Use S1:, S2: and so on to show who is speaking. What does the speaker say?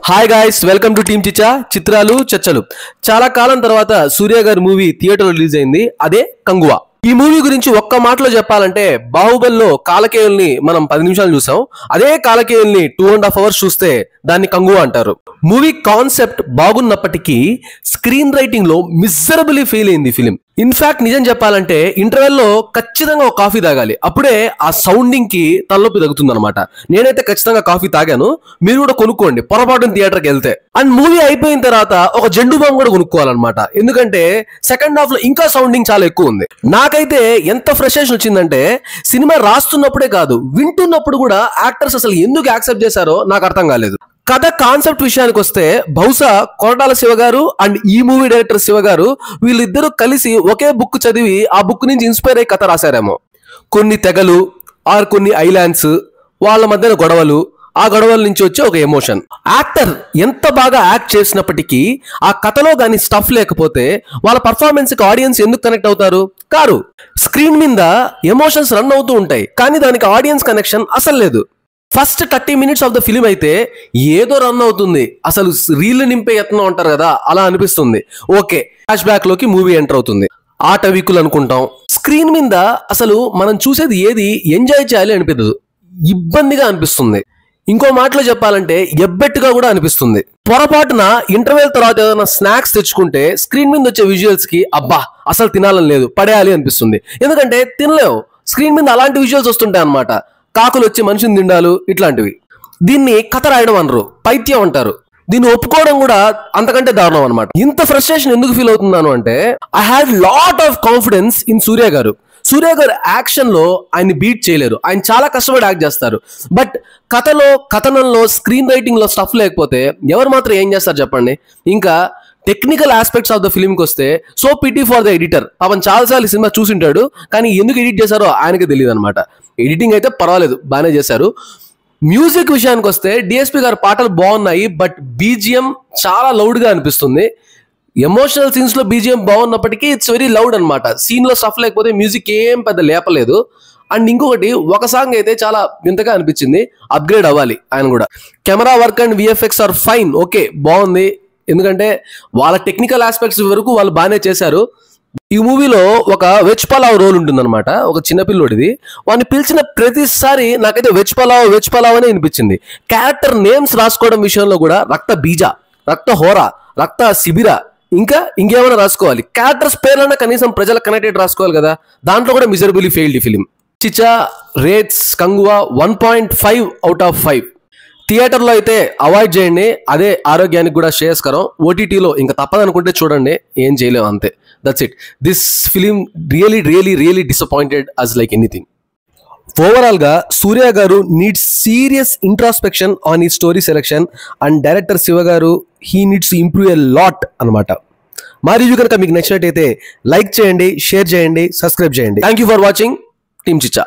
S1: Hi guys, welcome to team Chichha చిత్రాలు చర్చలు. చాలా కాలం తర్వాత సూర్య గారి మూవీ థియేటర్ రిలీజ్ అయింది. అదే కంగువా. ఈ మూవీ గురించి ఒక్క మాటలో చెప్పాలంటే, బాహుబలిలో కాలకేయుల్ని మనం 10 నిమిషాలు చూసాం. అదే కాలకేయుల్ని 2.5 hours చూస్తే దాన్ని కంగువా అంటారు. మూవీ కాన్సెప్ట్ బాగున్నప్పటికీ స్క్రీన్ రైటింగ్ లో మిజరబుల్లీ ఫెయిల్ అయింది ఫిలిం. ఇన్ఫాక్ట్ నిజం చెప్పాలంటే ఇంటర్వెల్ లో ఖచ్చితంగా ఒక కాఫీ తాగాలి, అప్పుడే ఆ సౌండింగ్ కి తలనొప్పి తగ్గుతుంది అనమాట. నేనైతే ఖచ్చితంగా కాఫీ తాగాను, మీరు కూడా కొనుక్కోండి పొరపాటున థియేటర్కి వెళ్తే. అండ్ మూవీ అయిపోయిన తర్వాత ఒక జెండు బాంబు కూడా కొనుక్కోవాలన్నమాట, ఎందుకంటే సెకండ్ హాఫ్ లో ఇంకా సౌండింగ్ చాలా ఎక్కువ ఉంది. నాకైతే ఎంత ఫ్రస్ట్రేషన్ వచ్చిందంటే, సినిమా రాస్తున్నప్పుడే కాదు వింటున్నప్పుడు కూడా యాక్టర్స్ అసలు ఎందుకు యాక్సెప్ట్ చేశారో నాకు అర్థం కాలేదు. కథ కాన్సెప్ట్ విషయానికి వస్తే, బహుశా కొరటాల శివ గారు అండ్ ఈ మూవీ డైరెక్టర్ శివ గారు వీళ్ళిద్దరూ కలిసి ఒకే బుక్ చదివి ఆ బుక్ నుంచి ఇన్స్పైర్ అయ్యి కథ రాశారేమో. కొన్ని తెగలు ఆర్ కొన్ని ఐలాండ్స్, వాళ్ళ మధ్యన గొడవలు, ఆ గొడవల నుంచి వచ్చే ఒక ఎమోషన్. యాక్టర్ ఎంత బాగా యాక్ట్ చేసినప్పటికీ ఆ కథలో కానీ స్టఫ్ లేకపోతే వాళ్ళ పర్ఫార్మెన్స్ కి ఆడియన్స్ ఎందుకు కనెక్ట్ అవుతారు? కారు. స్క్రీన్ మీద ఎమోషన్స్ రన్ అవుతూ ఉంటాయి, కానీ దానికి ఆడియన్స్ కనెక్షన్ అసలు లేదు. First 30 minutes of the film అయితే ఏదో రన్ అవుతుంది, అసలు రీల్ నింపే యత్నం అంటారు కదా, అలా అనిపిస్తుంది. ఓకే, ఫ్లాష్ బ్యాక్ లోకి మూవీ ఎంటర్ అవుతుంది, ఆట వీకులు అనుకుంటాం. స్క్రీన్ మీద అసలు మనం చూసేది ఏది ఎంజాయ్ చేయాలి అనిపించదు, ఇబ్బందిగా అనిపిస్తుంది. ఇంకో మాటలో చెప్పాలంటే ఎబ్బెట్టుగా కూడా అనిపిస్తుంది. పొరపాటున ఇంటర్వెల్ తర్వాత ఏదైనా స్నాక్స్ తెచ్చుకుంటే స్క్రీన్ మీద వచ్చే విజువల్స్ కి అబ్బా అసలు తినాలని లేదు, పడేయాలి అనిపిస్తుంది. ఎందుకంటే తినలేవు, స్క్రీన్ మీద అలాంటి విజువల్స్ వస్తుంటాయి అన్నమాట. కాకులు వచ్చి మనిషిని తిండాలు, ఇట్లాంటివి. దీన్ని కథ రాయడం అనరు, పైత్యం అంటారు. దీన్ని ఒప్పుకోవడం కూడా అంతకంటే దారుణం అనమాట. ఇంత ఫ్రస్ట్రేషన్ ఎందుకు ఫీల్ అవుతున్నాను అంటే, I had lot of confidence in Surya garu. Surya గారు యాక్షన్ లో ఆయన్ని బీట్ చేయలేరు, ఆయన చాలా కష్టపడి యాక్ట్ చేస్తారు. బట్ కథలో, కథనంలో, స్క్రీన్ రైటింగ్ లో స్టఫ్ లేకపోతే ఎవరు మాత్రం ఏం చేస్తారు చెప్పండి. ఇంకా technical aspects of the film కి వస్తే, so pity for the editor. పాపం చాలాసార్లు సినిమా చూసింటాడు, కానీ ఎందుకు ఎడిట్ చేశారో ఆయనకి తెలియదు అనమాట. ఎడిటింగ్ అయితే పర్వాలేదు, బాగానే చేశారు. మ్యూజిక్ విషయానికి వస్తే డిఎస్పి గారి పాటలు బాగున్నాయి, బట్ బీజిఎం చాలా లౌడ్ గా అనిపిస్తుంది. ఎమోషనల్ సీన్స్ లో బీజిఎం బాగున్నప్పటికీ ఇట్స్ వెరీ లౌడ్ అనమాట. సీన్ లో స్టఫ్ లేకపోతే మ్యూజిక్ ఏం పెద్ద లేపలేదు. అండ్ ఇంకొకటి, ఒక సాంగ్ అయితే చాలా వింతగా అనిపించింది, అప్గ్రేడ్ అవ్వాలి ఆయన కూడా. Camera work and VFX are fine, okay బాగుంది, ఎందుకంటే వాళ్ళ టెక్నికల్ ఆస్పెక్ట్స్ వరకు వాళ్ళు బాగానే చేశారు. ఈ మూవీలో ఒక వెజ్ పలావ్ రోల్ ఉంటుందన్నమాట, ఒక చిన్నపిల్లోడిది. వాడిని పిలిచిన ప్రతిసారి నాకైతే వెజ్ పలావ్ అనే అనిపించింది. క్యారెక్టర్ నేమ్స్ రాసుకోవడం విషయంలో కూడా రక్త బీజ, రక్త హోర, రక్త శిబిర, ఇంకా ఇంకేమైనా రాసుకోవాలి. క్యారెక్టర్స్ పేర్లన్నా కనీసం ప్రజల కనెక్టెడ్ రాసుకోవాలి కదా, దాంట్లో కూడా మిజరబుల్లీ ఫెయిల్డ్ ఈ film. Chichha rates Kanguva 1.5 out of 5. థియేటర్లో అయితే అవాయిడ్ చేయండి, అదే ఆరోగ్యానికి కూడా శ్రేయస్కరం. ఓటీటీలో ఇంకా తప్పదనుకుంటే చూడండి, ఏం చేయలేము అంతే. That's it. This film really disappointed us like anything. Overall గా Surya garu needs serious introspection on ఈ story selection, and director Siva garu he needs to improve a lot అనమాట. మా రివ్యూ కనుక మీకు నచ్చినట్టయితే లైక్ చేయండి, షేర్ చేయండి, సబ్స్క్రైబ్ చేయండి. Thank you for watching team చిచ్చా.